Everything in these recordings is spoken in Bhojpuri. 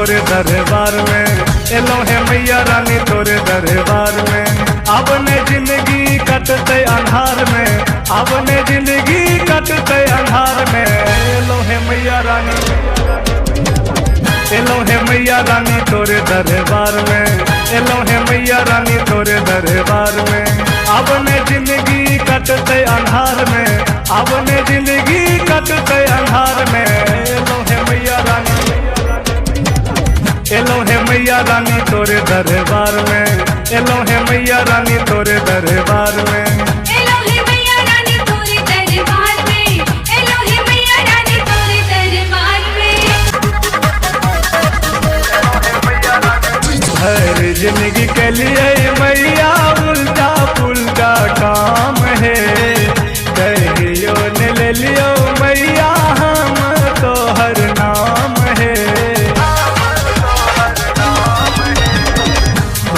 तोरे दरबार में, एलो है मैया रानी तोरे दरबार में। अब ने जिंदगी कटते अंधार में, अब ने जिंदगी कटते अंधार में, एलो है मैया रानी, एलो है मैया रानी तोरे दरबार में, एलो है मैया रानी तोरे दरबार में। अब ने जिंदगी कटते अंधार में, अब ने जिंदगी कटते अंधार में, एलो है मैया रानी, एलो है मैया रानी तोरे दरबार में, एलो है मैया रानी तोरे दरबार में। एलो है मैया रानी तोरे दरबार में, एलो है मैया रानी तोरे दरबार में। हर जिंदगी के लिए मैया उल्टा पुल्टा काम है, कहियो ने ले लियो मैया हम तो हर नाम है।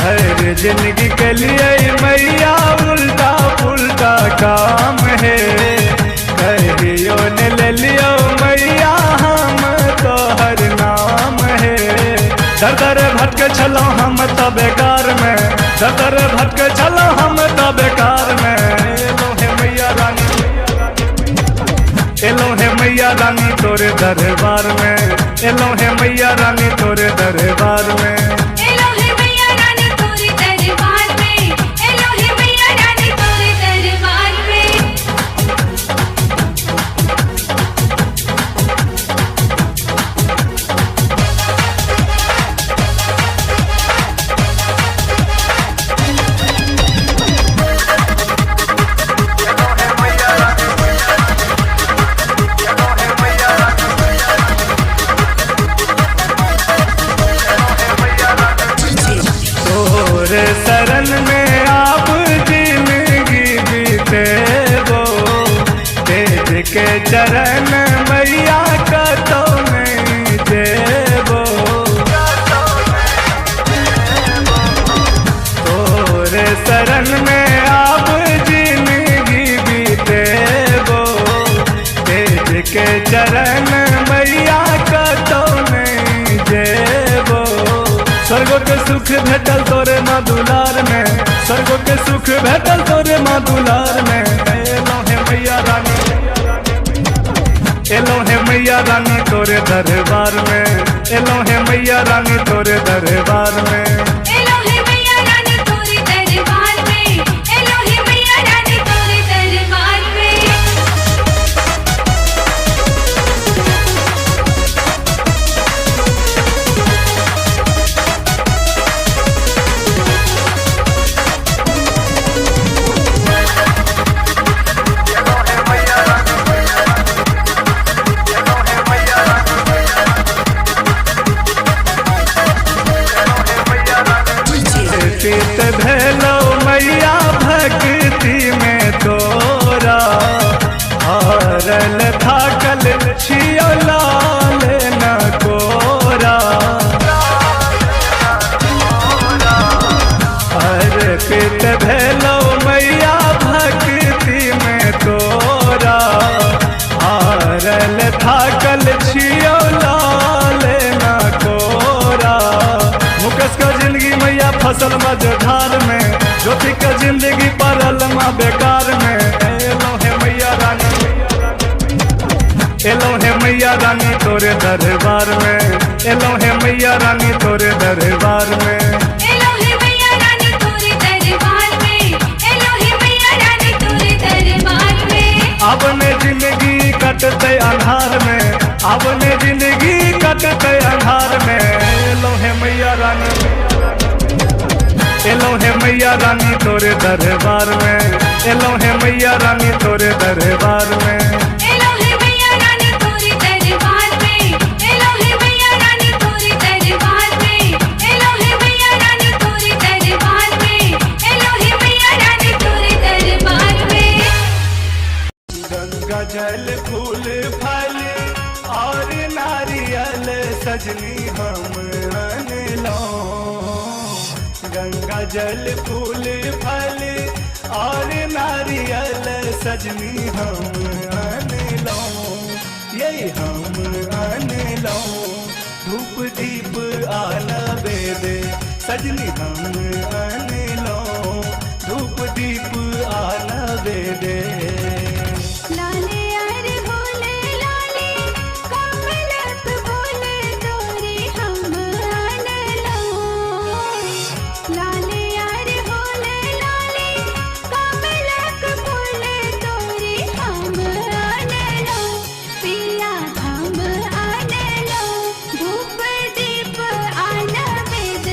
हर जिंदगी के लिए मैया उल्टा पुल्टा काम है, कहियो ने ले लियो मैया हम तो हर नाम है। दर दर भटके चलो हम तो बेकार में, दर दर भटके चलो हम तो बेकार में, एलो है मैया रानी, एलो है मैया रानी तोरे दरबार में, एलो है मैया रानी तोरे दरबार में। एलो है मैया रानी तोरे दरबार में, एलो है मैया रानी तोरे दरबार में। तोरे शरण में आप जिंदगी बीते वो, तेज के चरण मैया का तो नहीं देवो। तोरे शरण में आप जिंदगी बीते वो, तेज के चरण मैया का तो नहीं देवो। स्वर्गो के सुख भेटल तोरे माँ दुलार में, स्वर्गो के सुख भेटल तोरे माँ दुलार में, एलो है मैया रानी, एलो है मैया रानी तोरे दरबार में, एलो है मैया रानी तोरे दरबार में। एलो है मैया रानी तोरे दरबार में, एलो है मैया रानी तोरे दरबार में। चित भेलो मैया भक्ति में तोरा, हारल थाकल छियो लाल न कोरा। अर्पित भेलो मैया भक्ति में तोरा, हारल थाकल छियो लाल न कोरा। मुकेश का जिंदगी मैया फसल मझधार में, ज्योति का जिंदगी परल माँ बेकार में, एलो है मैया रानी, एलो है मैया रानी तोरे दरबार में, एलो है मैया रानी तोरे दरबार में। एलो है मैया रानी तोरे दरबार में, एलो है मैया रानी तोरे दरबार में। अब ने जिंदगी कटते अंधार में, अब ने जिंदगी कटते अंधार में, एलो है मैया रानी, एलो है मैया रानी तोरे दरबार में, एलो है मैया रानी तोरे दरबार में। एलो है मैया रानी तोरे दरबार में, एलो है मैया रानी तोरे दरबार में, एलो है मैया रानी तोरे दरबार में, एलो है मैया रानी तोरे दरबार में। गंगा जल फूल फल और नारियल सजनी हम अनलो, गंगा जल फूल फल और नारियल सजनी हम अनलो, ये हम अनलो। धूप दीप सजनी हम अनलो धूप दीप आना दे दे। लाले यार बोले लाले कमलक बोले तोरे हम अनलो। लाले यार बोले लाले कमलक बोले तोरे हम अनलो। पिया हम अनलो धूप दीप आना वेद।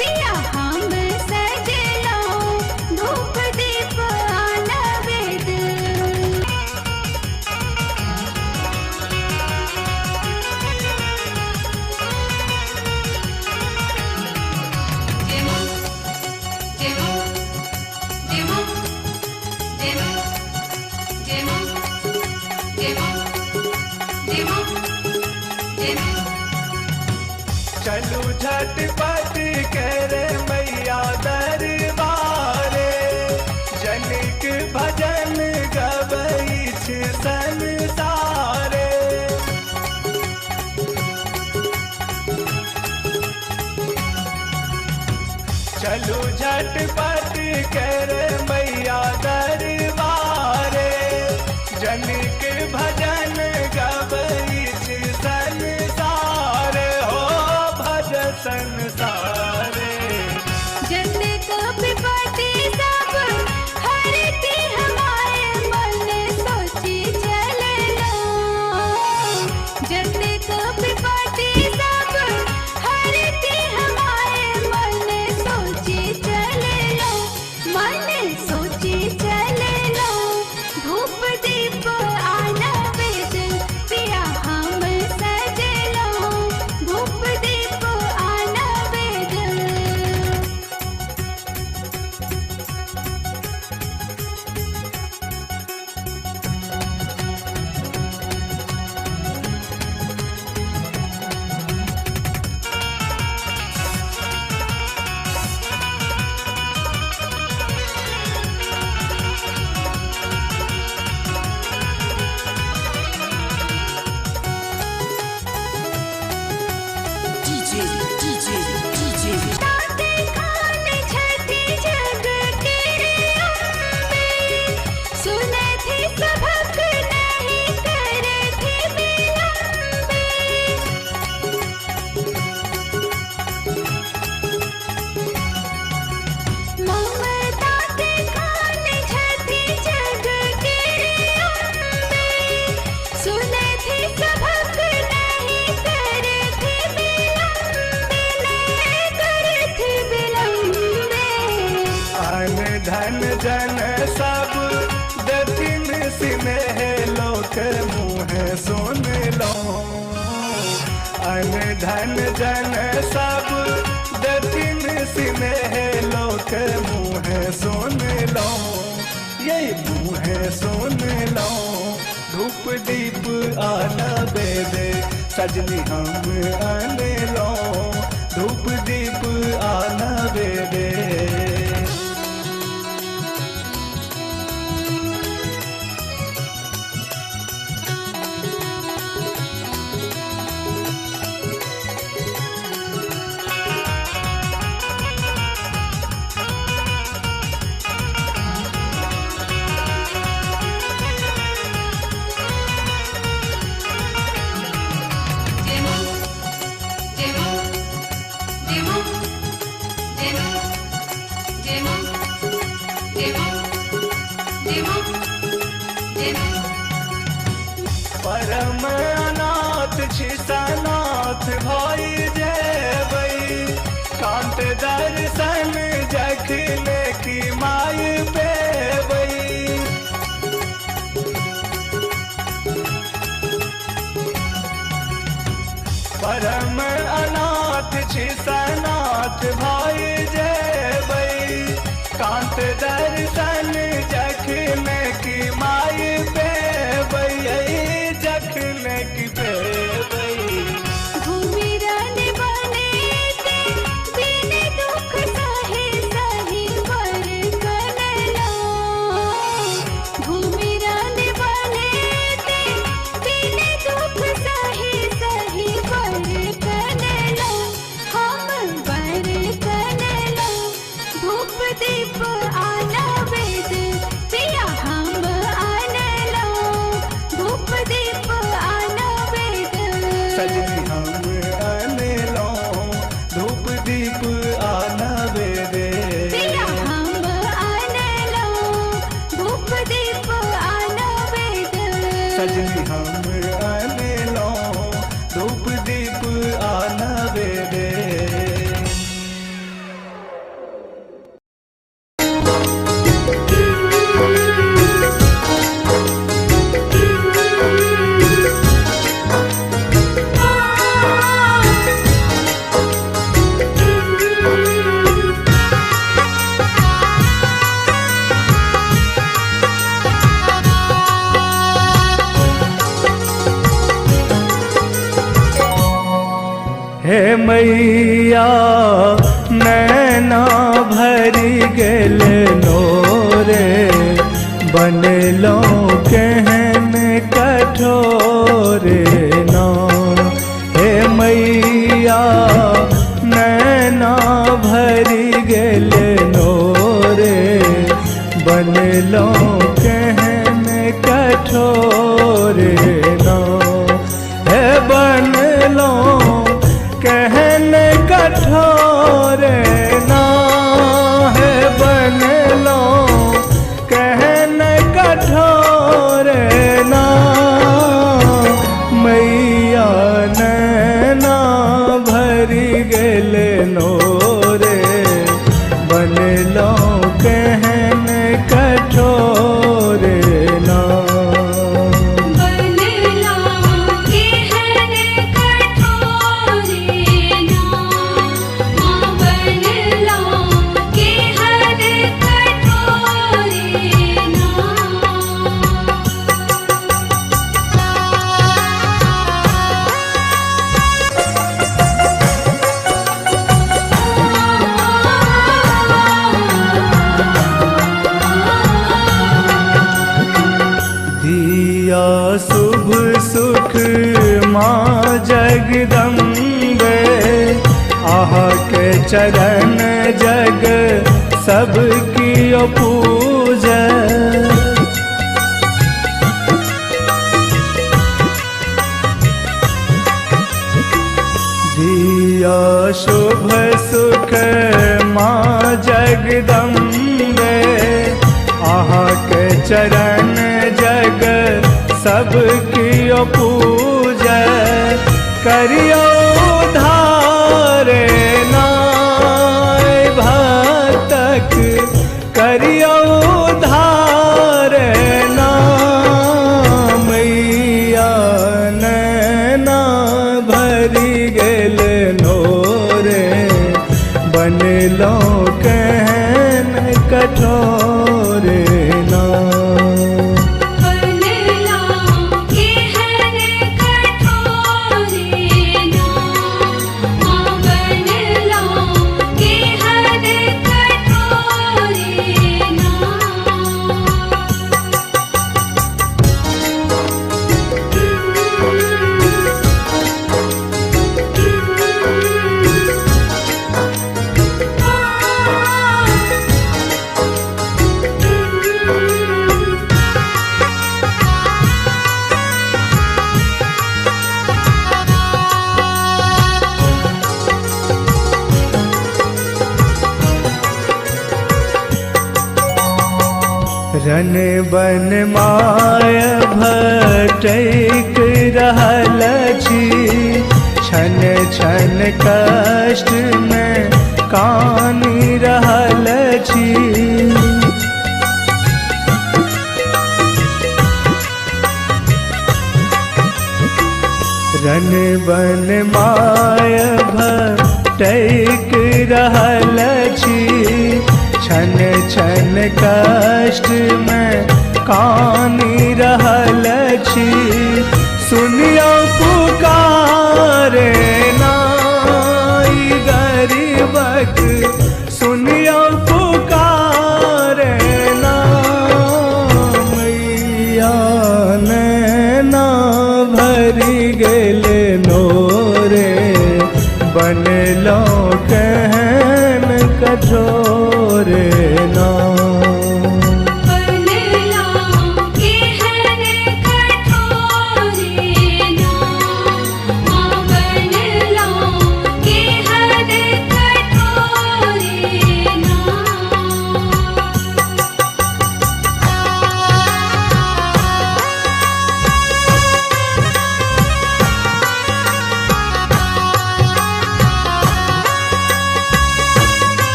पिया हम सजलो धूप दीप आना वेद। चलू झटपट करे मैया दरबारे। जनिक भजन गबई संसारे। चलू झटपट करे मैया दरबारे। जनिक भजन गबई संसारे हो भज संसारे। जन कपि सब हरती हमारे मन सोची चलना। जन कपि सब हरती हमारे मन सोची चलना। मन सोची चलना धूप दीप आना वेद। पिया हम सजलो धूप दीप आना वेद। ताते खान छठी जग के अम्बे। सुने थे सबक नहीं करे थे विलम्बे। ममता के खान छठी जग के अम्बे। सुने थे सबक नहीं करे थे विलम्बे। नहीं करे थे विलम्बे। अन धन जन सब दतिन सिनेह लोक मुँह सुन लो। अन धन जन सब दतिन सिनेह लोक मुँह सुन लो। ये मुँह सुन लो धूप दीप आना बेदे। सजनी हम अनलो धूप दीप आना बेदे। परम अनाथ छिसनाथ भाई जेबई। कांत दर्शन जखले की माय पेबई। परम अनाथ छिसनाथ भाई जेबई। कांत दर्शन जखले की माय पेबई। जखले की पेबई। भूमि रन बने ते बिन दुख सहे सही वर कनलो। भूमि रन बने ते बिन दुख सहे सही वर कनलो। हम वर कनलो सजनी हम अनलो धूप दीप आनवे दे पिया हम आनलो धूप दीप आनवे दे सजनी हम अनलो धूप दीप आनवे दे हे मैया नैना भरी गेल नोरे बनलो केहन कठोरे ना हे मैया नैना भरी गेल नोरे बनलो केहन कठोरे ना हे बनलो कहन कठोरे ना है बनलो कहन कठोरे ना मैया नैना भरी गेल नोरे बनलो कहन कठोरे ना बनलो केहन कठोरे ना बनलो केहन कठोरे ना दिया शुभ सुख माँ जगदम्बे आह के चरण जग सब कियो पूजा दिया शुभ सुख माँ जगदम्बे आह के चरण जग सब कियो पूजा करियो धारे नाय भक्तक करियो धारे ना मैया नैना भरी गेल नोरे बनलो कहन कठोरे ना बनलो केहन कठोरे ना बनलो केहन कठोरे ना रन बन माय भटक रहल छी छन छन कष्ट में कानी रहल छी रन बन माय भटक रहल छी छन छन कष्ट में कानी रहल छी सुनियो पुकारे नाई गरीबक सुनियो पुकारे ना मैया नैना भरी गेल नोरे बनलो कहन कठोरे ना बनलो केहन कठोरे ना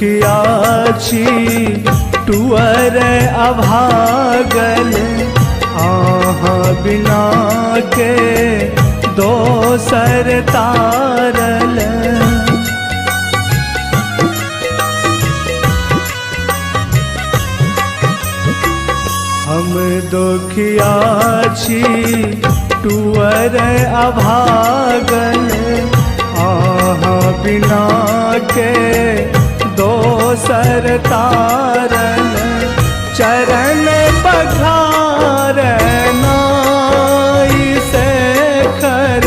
दुखिया छी टुअर अभागल आहाँ बिना के दोसर तारल। हम दुखिया छी टुअर अभागल आहाँ बिना के दोसर तारल। चरण पखार नाई शेखर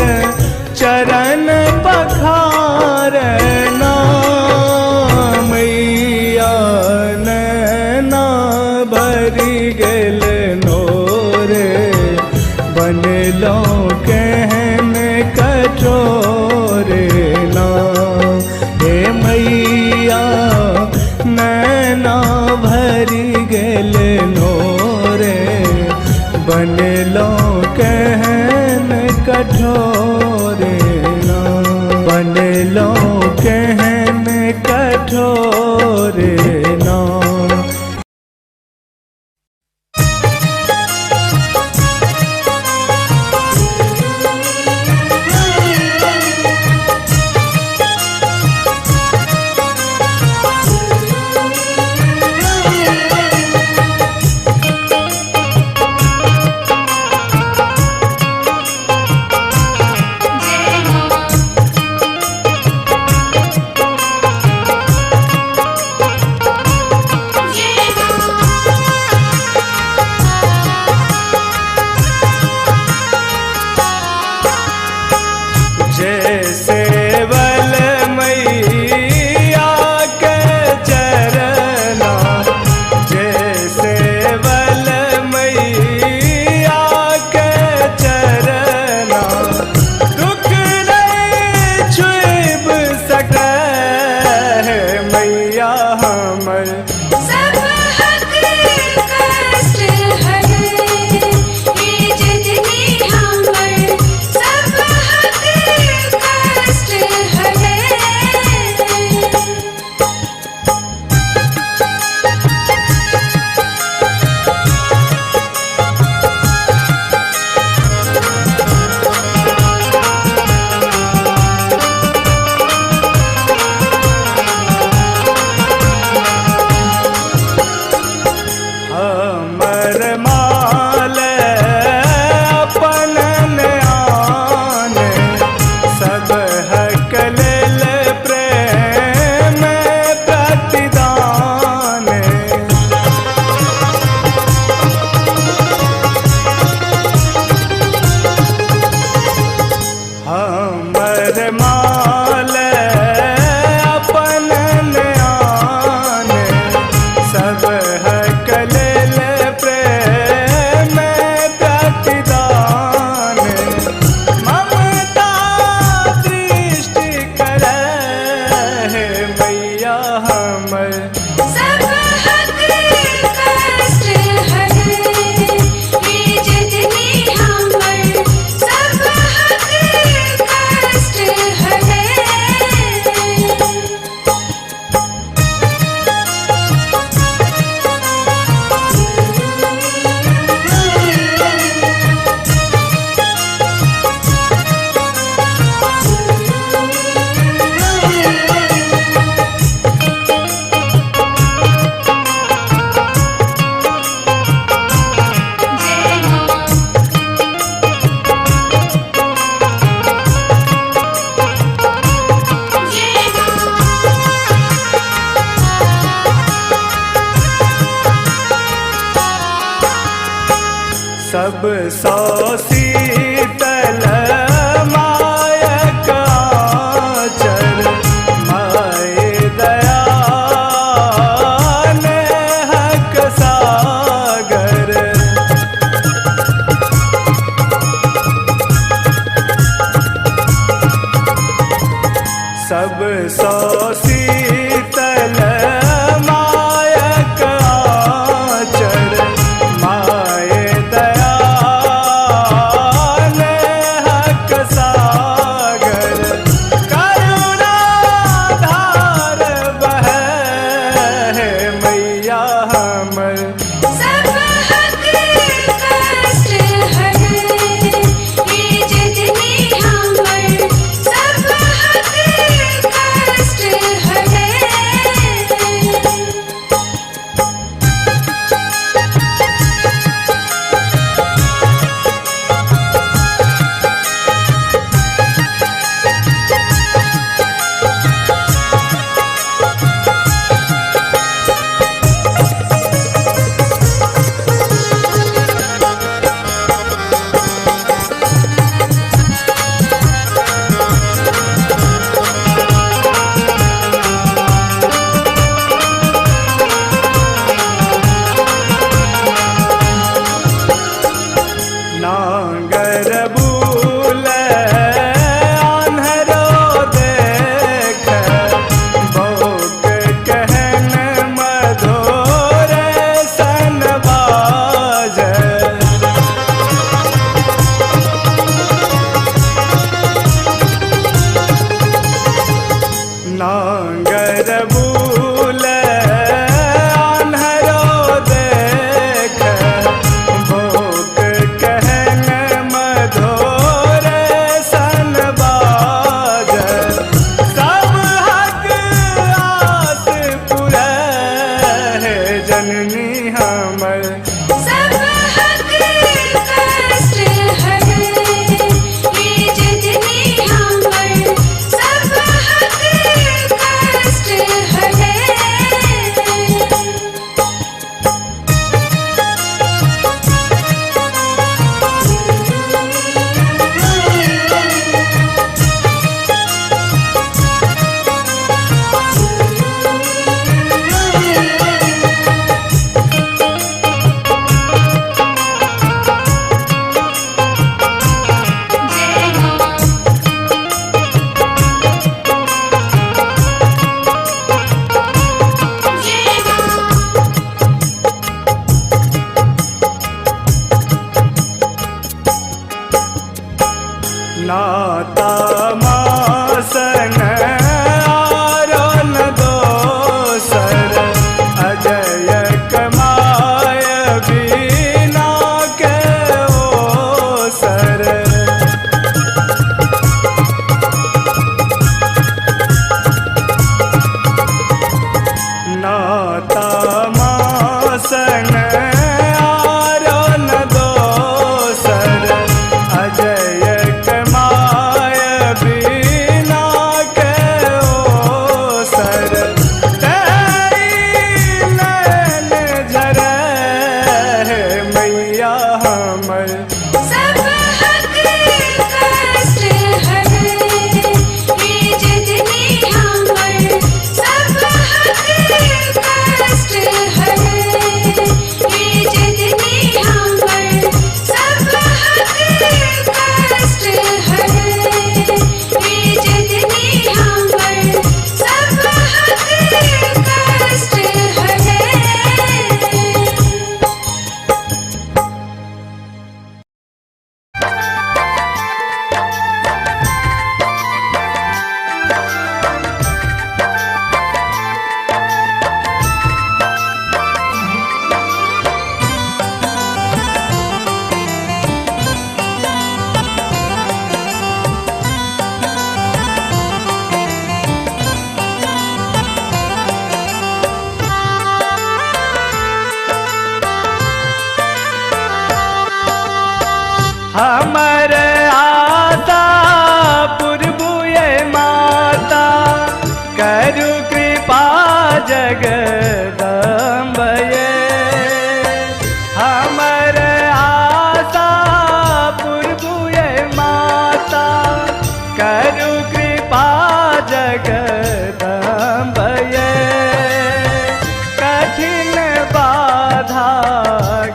चरण पखार ना मैया नैना भरी गेल नोरे बनलो कहन कठोरे ना। हे मैया नैना भरी गेल नोरे बनलो कहन कठोरे ना। बनलो कहन कठोरे ना। सब सौ शीतल मायक आचर माय दयाल हक सागर। सब सौ शीतल मायक आचर माय दयाल हक नाता मासन आरो न दोसर अजय कमाय बिना के ओसर नाता मासन आरो न दोसर अजय कमाय बिना के ओसर तेरी नैन झरै है मैया हमर सब हक कष्ट हरे हे जगनी हमर सब हक कष्ट हरे हे जगनी हमर सब हक कष्ट हरे हे जगनी हमर सब हक कष्ट हरे। हमर आशा पुरबुए माता करु कृपा जगदम्बये हमर आशा पुरबुए माता करु कृपा जगदम्बये कठिन बाधा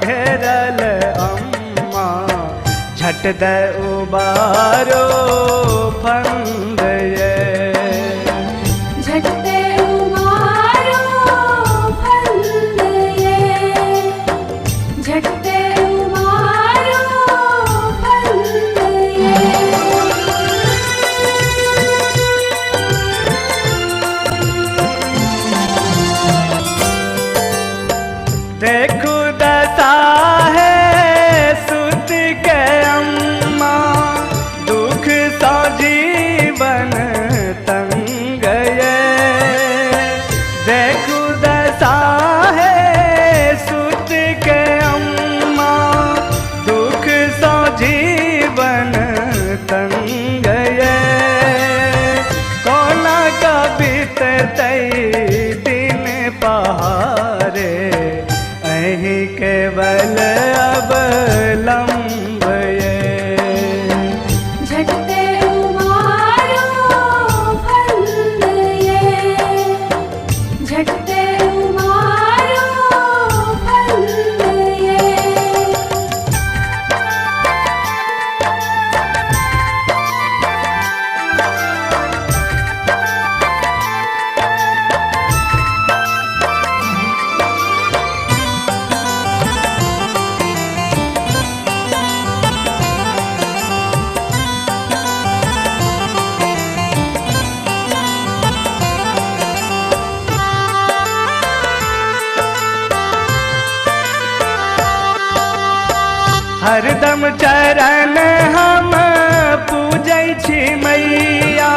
घेरल अम्मा झट द उबारो फंद ये झटते उमारो फंद ये झटते उमारो फंद ये। देखु दशा है सुत के अम्मा दुख सौ जीवन तंग ये देखु दशा है सुत के अम्मा दुख सौ जीवन तंग ये कोना का बीततै दिन पहारे अहि केवल अब लंब ये झटते उमारो फंद ये झटते उमारो फंद ये। हरदम चरण हम पूजै छी मैया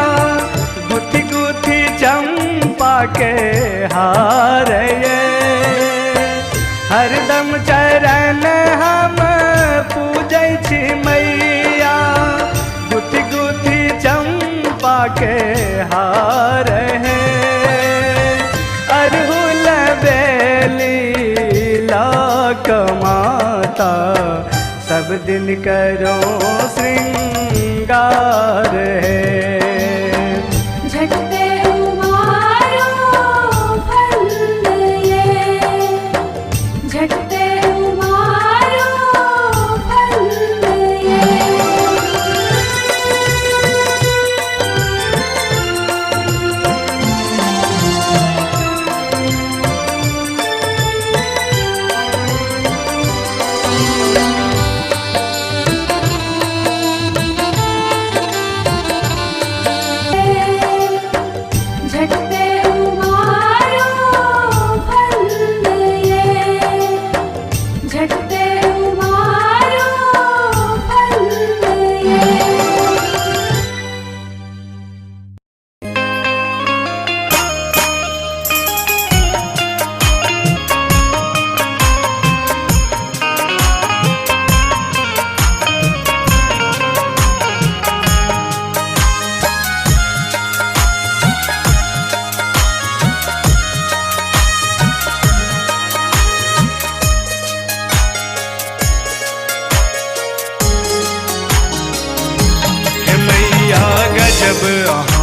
गुथि गुथि चंपा के हार ये हरदम चरण हम पूजै छी मैया गुथि गुथि चंपा के हार है अरहुल बेली लाक माता सब दिन करो श्रृंगार है झटते उमारो फंद ये झटते उमारो फंद ये।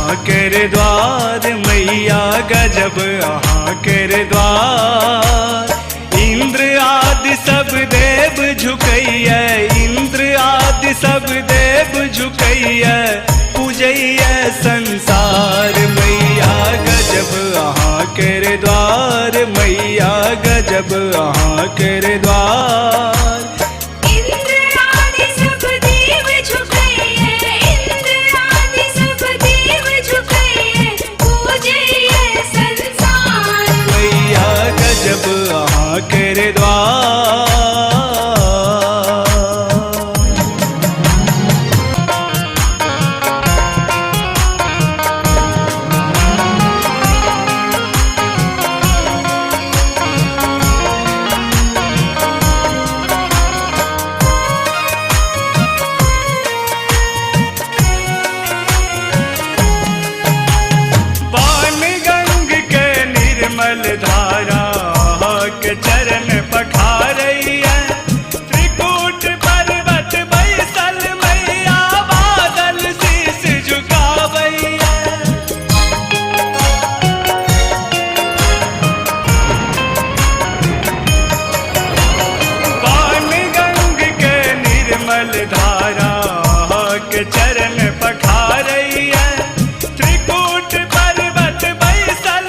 अहाँ के द्वार मैया गजब अहाँ के द्वार। इंद्र आदि सब देव झुकैया, इंद्र आदि सब देव झुकैया, पूजैया संसार मैया गजब अहाँ के द्वार, मैया गजब अहाँ के द्वार। इंद्र आदि सब देव झुकैया, इंद्र आदि सब देव झुकैया, पूजैया संसार मैया गजब अहाँ के द्वार। धारा के चरण पखारैया, त्रिकूट पर्वत बैसल मैया बादल शीस झुकावैया। पान गंग के निर्मल धारा के चरण पखारैया, त्रिकूट पर्वत बैसल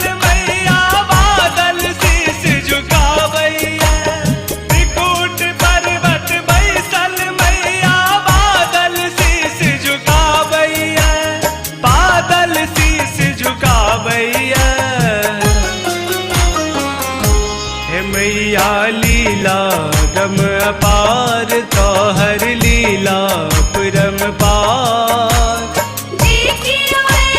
मैया लीला गम अपार, तोहर लीला परम पार। जी की आले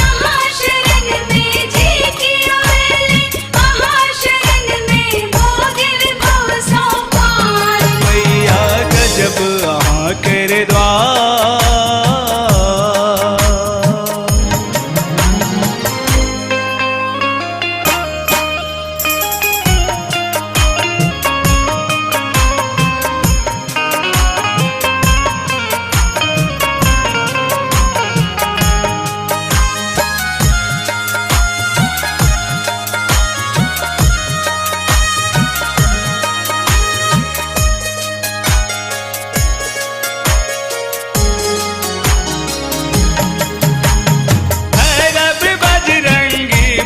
आहा शरण में, जी की आले आहा शरण में, भोगिल भव सौ पार मैया गजब अहाँ के द्वार।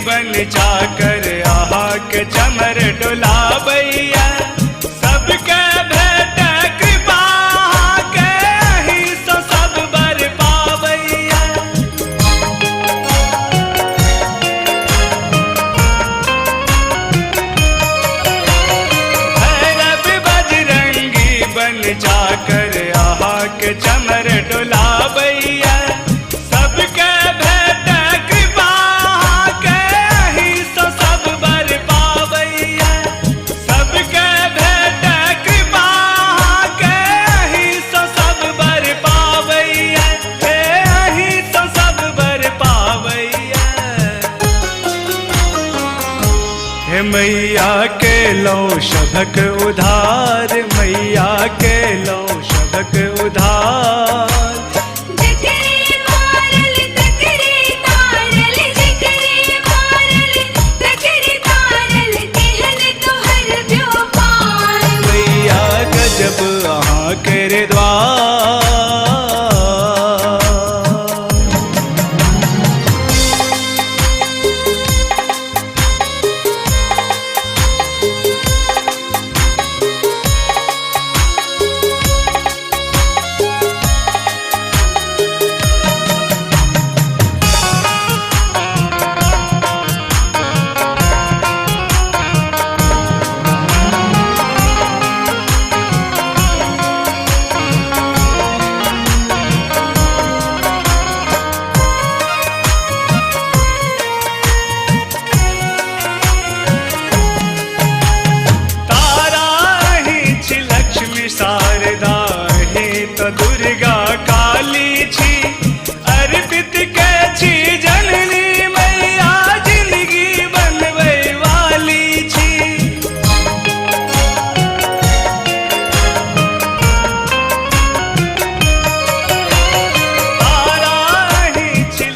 बन जाकर आहा के चमर डोलावैया, सबके भेट कृपा के ही सो सब बर पावैया। भैरव बजरंगी बन जाकर आहा के चमर डोलावैया, सबके भेट कृपा मैया के लो शबक उधार, मैया के लो शबक उधार। जकरे मारल तकरे तारल, जकरे मारल तकरे तारल, केहन तोहर व्यापार मैया गजब अहाँ के द्वार।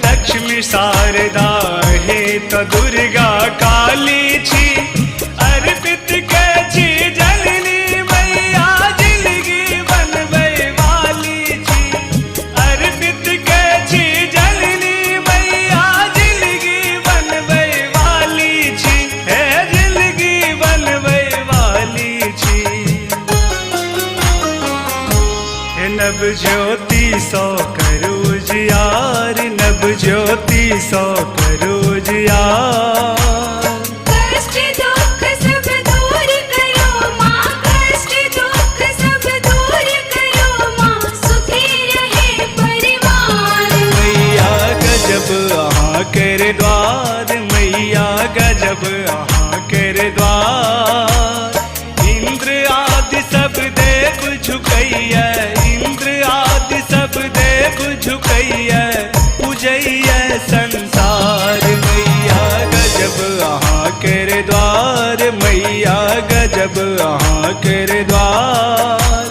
लक्ष्मी तो दुर्गा काली छी अर्पित के छी जननी मैया जिंदगी बनबै वाली छी अर्पित के छी जननी मैया जिंदगी बनबै वाली छी हे जिंदगी बनबै वाली छी हे नव ज्योति सौ करू जियार नव ज्योति सौ करू जियार कष्ट दुख सब दूर करो माँ कष्ट दुख सब दूर करो माँ सुखी रहे परिवार मैया गजब अहाँ केरे द्वार मैया गजब अहाँ केरे द्वार इंद्र आदि सब देव झुकैया इंद्र आदि सब देव झुकैया पूजैया संसार मैया गजब अहाँ केरे द्वार मैया गजब अहाँ केरे द्वार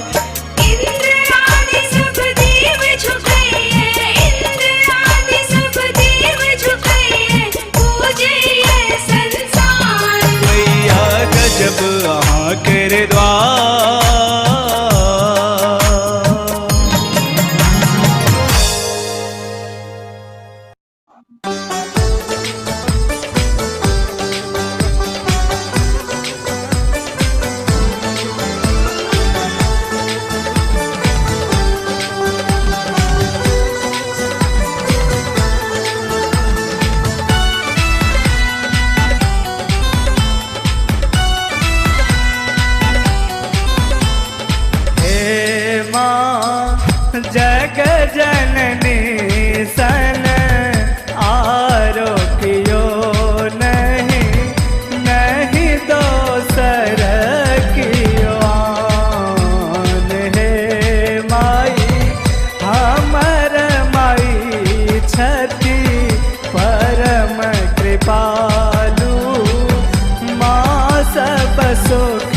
इंद्र आदि सब देव झुकैये इंद्र आदि सब देव झुकैये पूजैये संसार मैया गजब अहाँ केरे द्वार जग जननी सन आरोग्यो नहीं नहीं दोसर कियो आन हे माई हमर माई छति परम कृपालु माँ सब सुख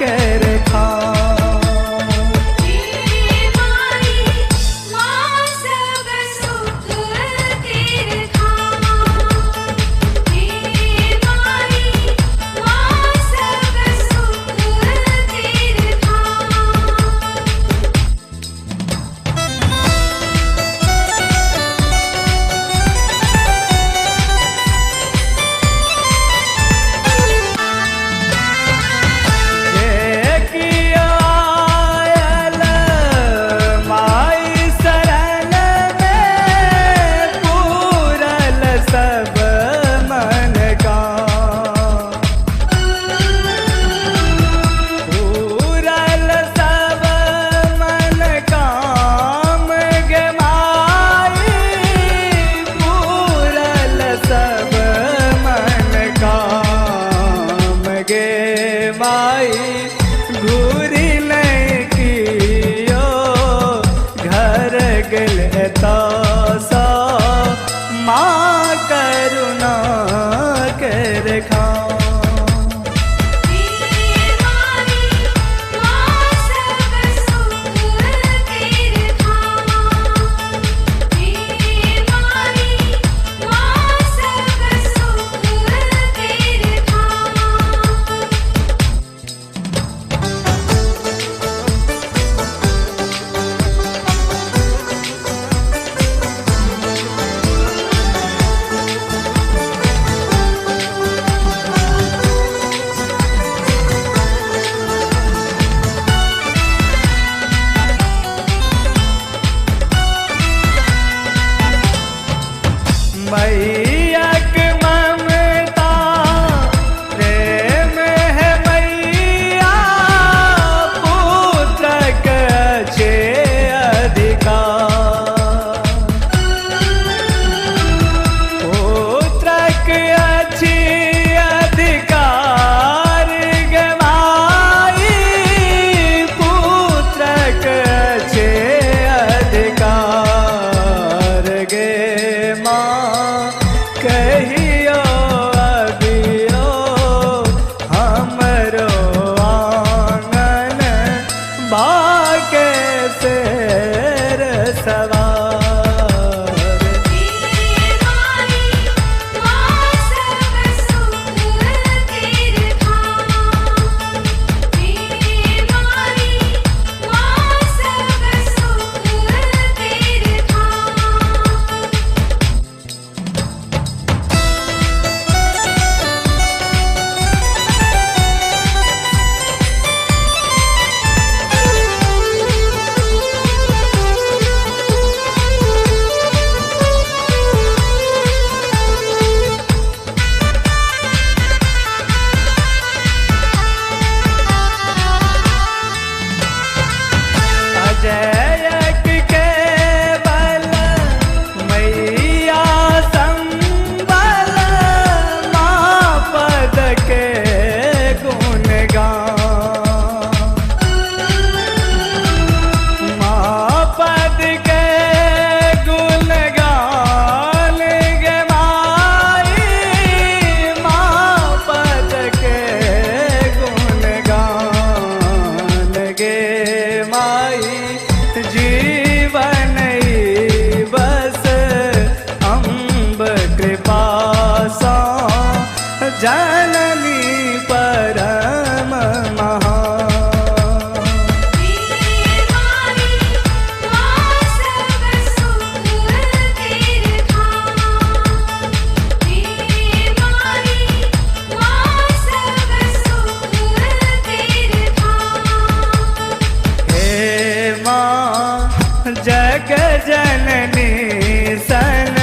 कर खा हे जयक के बल मैया संबल माँ पद के गुण गान माँ पद के गुण गान गे माई माँ पद के गुण गान गे माई जीवन ही बस अम्ब कृपा सा जननी परम महान हे माँ जग जननी सन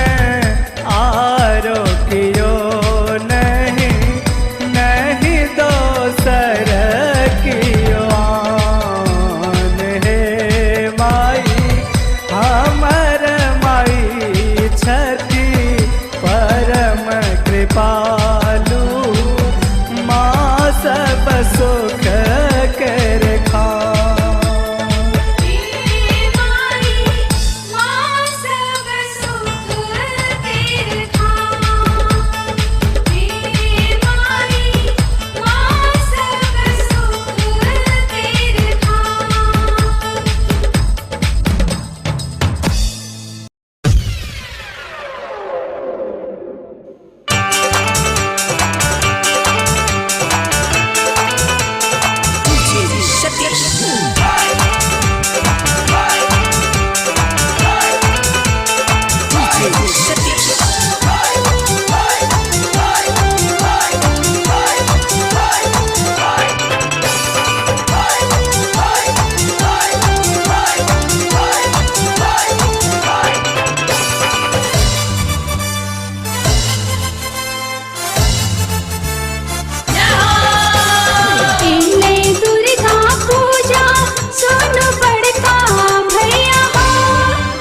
आरोग्यो नहीं नहीं दोसर कियो आन। हे माई हमर माई छति परम कृपालु माँ सब सुख कर खान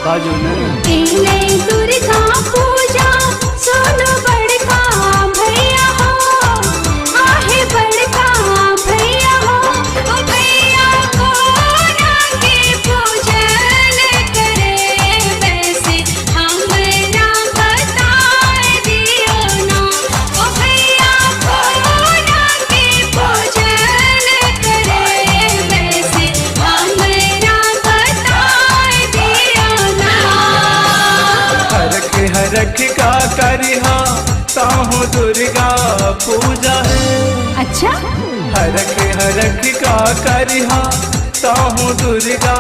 बाजू ने दुर्गा पूजा सोनो बड़का भैया हो आहे बड़का भैया हो ओ भैया को के पूजन करे वैसे हमरा बताए दियो ना ओ भैया को के पूजन करे वैसे हमरा बताए दियो ना। हरख का करिहा ताहू दुर्गा पूजा है। अच्छा हरख का करिहा ताहू दुर्गा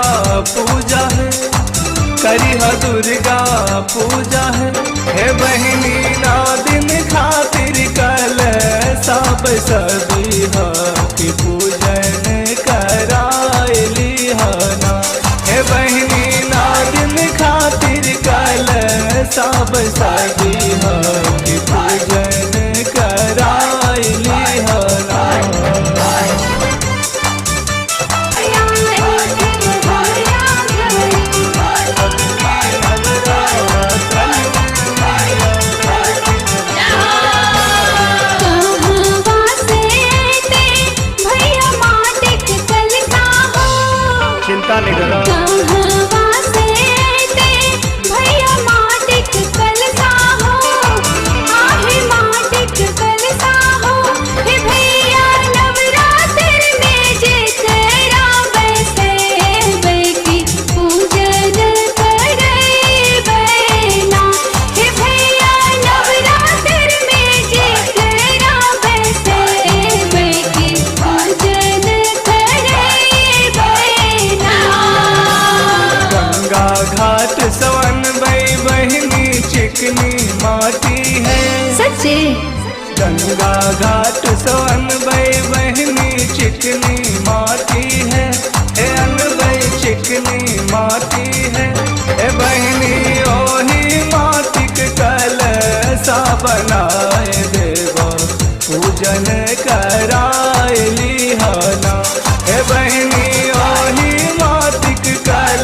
पूजा है करिहा दुर्गा पूजा है। हे बहिनी ना दिन खातिर कल सब सबिहा की पूजन करायली ना। हे बहिनी ना दिन खातिर कल सब सबिहा की पूजन करायली ना। चिंता नहीं करो घाट सवन भई बहनी चिकनी माटी है। सच्चे गंगा घाट सवन भई बहनी चिकनी माटी है। ए अन भई चिकनी माटी है। ए बहनी ओही माटिक कलसा बनाए देवा पूजन करायली ना। ए बहनी ओही माटिक कल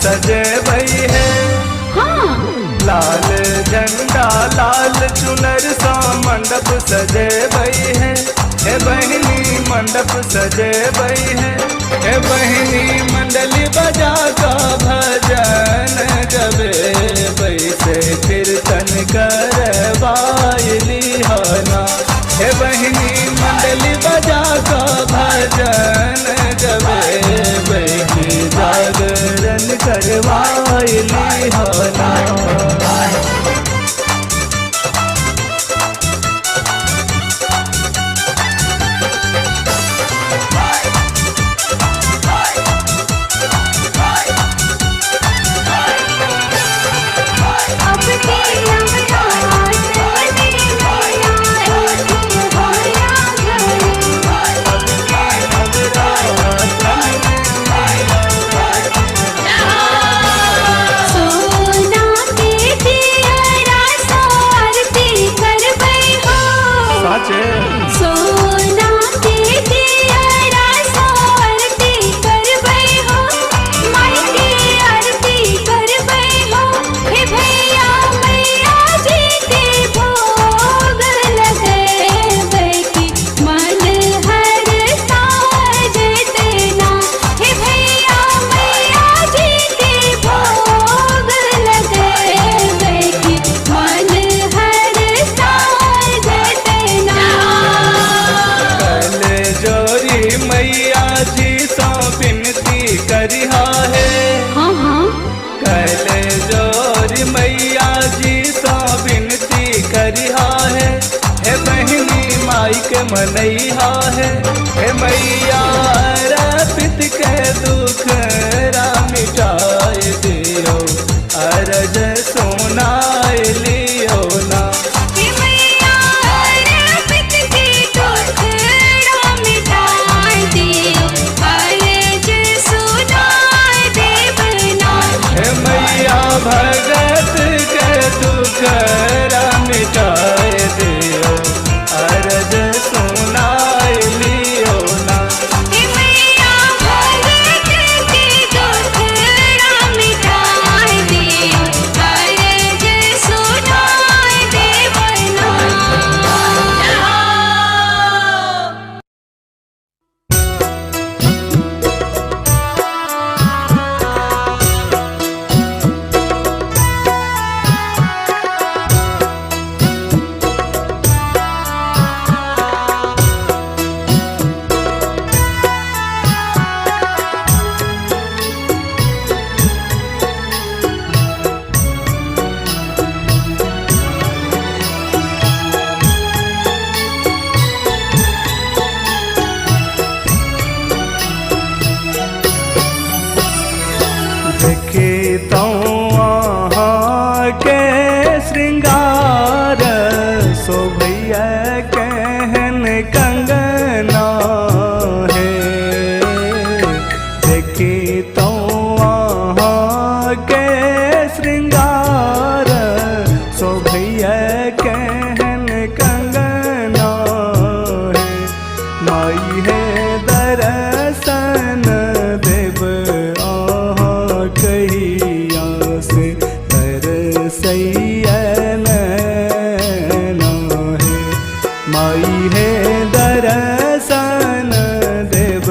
सजे भई है। हाँ लाल झंडा लाल चुनर सा मंडप सजे भई है। हे बहिनी मंडप सजे भई है। हे बहिनी मंडली बजा का भजन गवे बैसे कीर्तन करवाइली हना। हे बहिनी मंडली बजा का भजन गवे बैसे जागरण करवाइली हना। करिहा है। हाँ हाँ कैले जोरी मैया जी सा विनती करिहा है। हे बहिनी माई के मनैहा है। हे मैया अर्पित के दुख मिटाए दियो अरज सुनाए लियो ना। भगत के दुख मिटाए दियो अरज सुनाए लियो ना। भगत के दुख मिटाए दियो अरज सुनाए देवना। देखितो वहाँ के श्रृंगार शोभैया कहन कंगना है। देखितो वहाँ के श्रृंगार शोभैया कहन कंगना है। माई है दर्शन देव कहिया से तरसैयन है। माई है दर्शन देव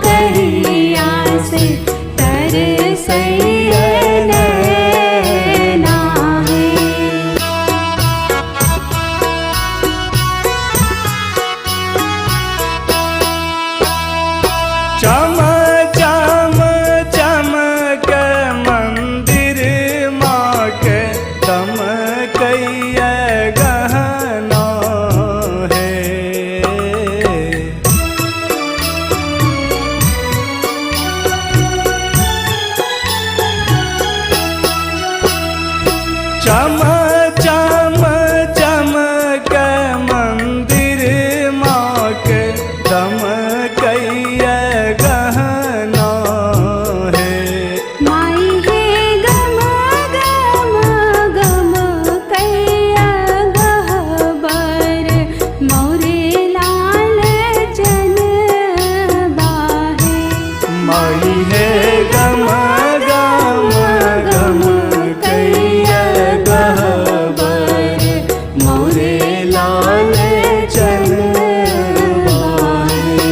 कहिया से तरसैयन है। चम चम चमक मंदिर माँ के दमकैया गहना है। माई है गम गम गम कैया गहबर मोरे लाल जनबा है। माई है गम गम गम कैया गहबर मोरे लाल चनबा है।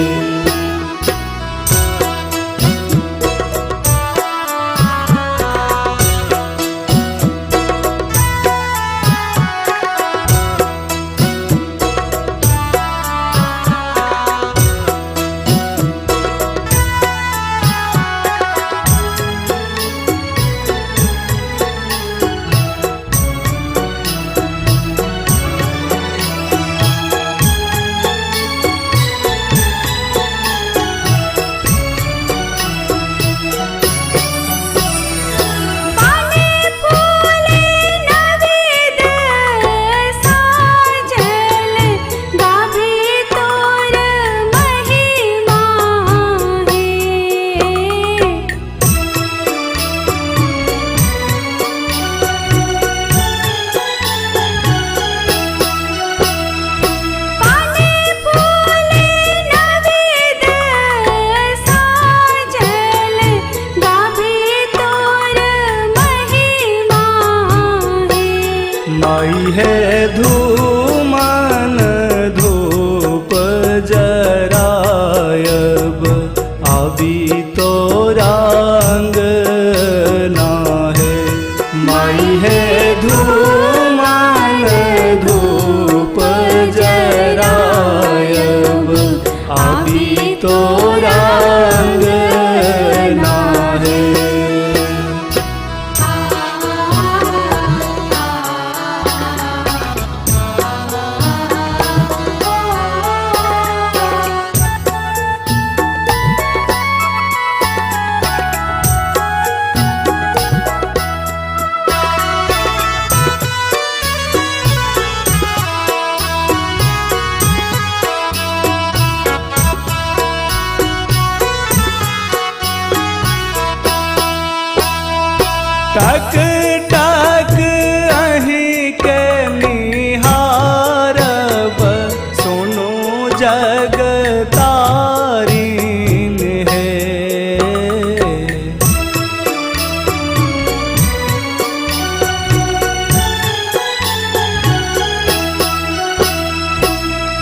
पाने फूले नवेद साजल गाभे तोर महिमा है। पाने फूले नवेद साजल गाभे तोर महिमा है। माई है धूमन धूप जरायब अभी तोरा अंगना है। माई है धूमन धूप जरायब अभी तोरा अंगना है। टक टक अहीं के निहारब सुनो जग तारीन है।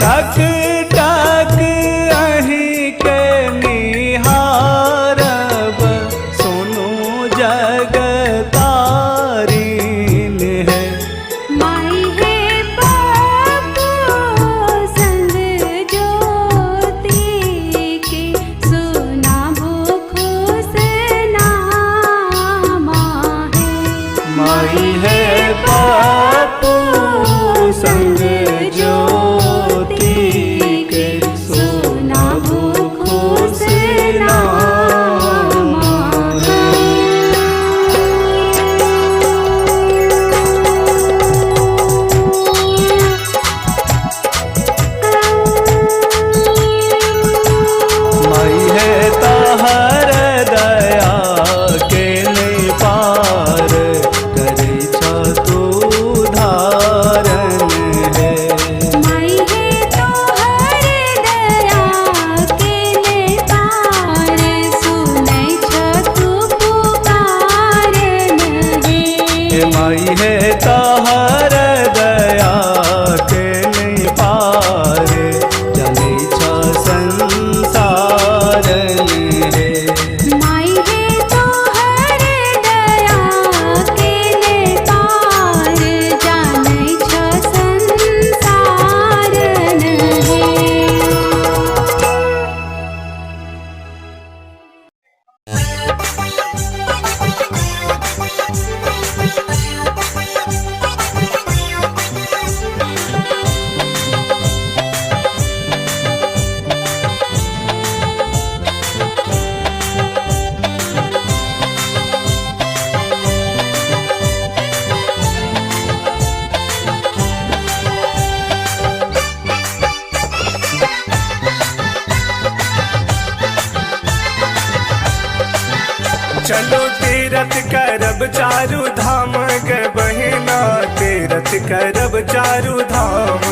टक टक अहीं के निहारब सुनो जग तारीन है। माई है बापू संग ज्योति के सुना भूखो से नामा है। माई है बापू संग ज्योति के सोना भूखो से नामा है। माई है ताहर दया के नहीं पार करे छा तू धारन है। माई है तोहर दया के ले पार सुनै छ तू पुकारन है। माई है ताहर दया के नहीं पार जनै छा संसारन है। माई है तोहर दया चलो तीरथ करब चारू धाम गे बहिना, तीरथ करब चारू धाम।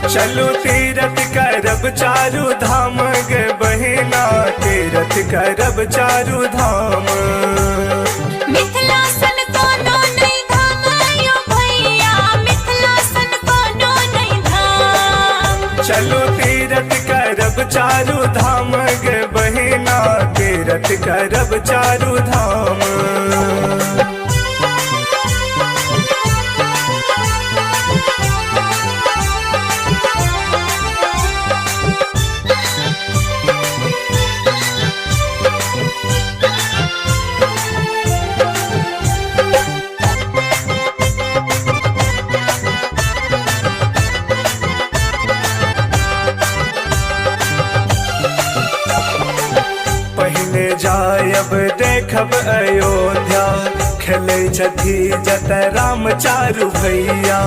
चलो तीरथ करब चारू धाम गे बहिना, तीरथ करब चारू धाम। मिथिलासन कोनो नहीं धाम यो भैया, मिथिलासन कोनो नहीं धाम। चलो तीरथ करब चारू धाम गे बहिना, तीरथ करब चारू धाम। पहले जायब देखब अयोध्या, खेले छथि जत राम चारू भैया।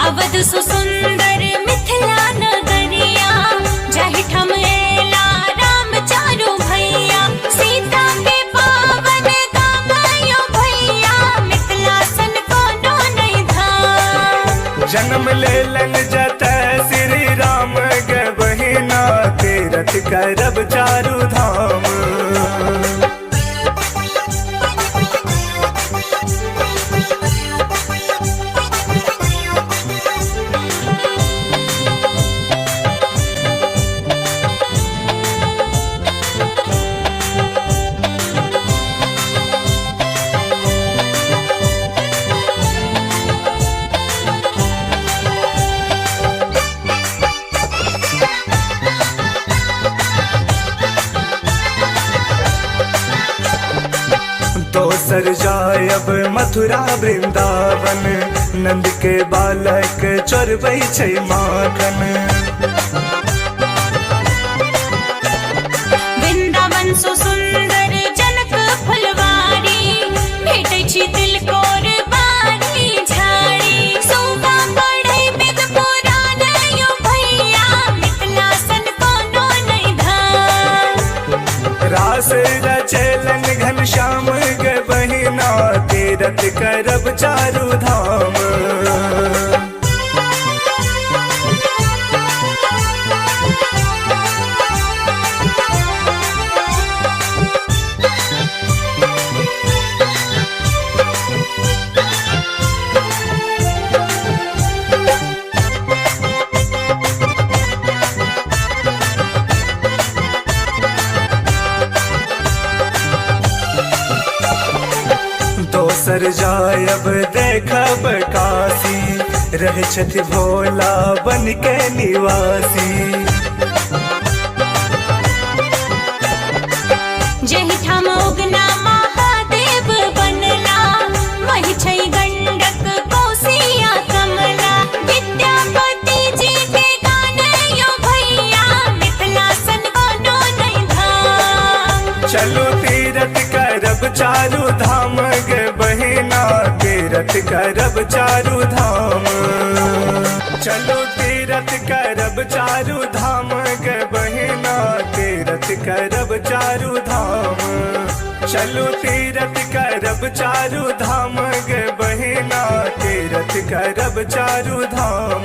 अवध सुसुंदर मिथिला नगरिया, जाहि ठम एला राम चारू भैया। सीता के पावन धाम यो भैया, मिथिलासन कोनो नहीं धाम। जन्म लेलन जत श्री राम गे बहिना, तीरथ करब चारू धाम। दोसर जायब मथुरा वृंदावन, नंद के बालक चोरबै छै माखन। वृंदावन सुसुंदर जनक फुलवारी, भेटै छी तिलकोर बारी झाड़ी। शोभा बढ़ै वेद पुराण यो भैया, मिथिलासन कोनो नहीं धाम। रास रचेलन घनश्याम गे बहिना, तीरथ करब चारू धाम। दोसर जायब देखब काशी, रहै छथि भोला बन के निवासी। जहि ठाम उगना महादेव बनला, वही छै गंडक कोसिया कमला। विद्यापति जी के गान यो भैया, मिथिलासन कोनो नहीं धाम। चलो तीरथ करब चारू धाम गे बहिना, तीरथ करब चारू धाम। चलो तीरथ करब चारू धाम गे बहिना, तीरथ करब चारू धाम। चलो तीरथ करब चारू धाम गे बहिना, तीरथ करब चारू धाम।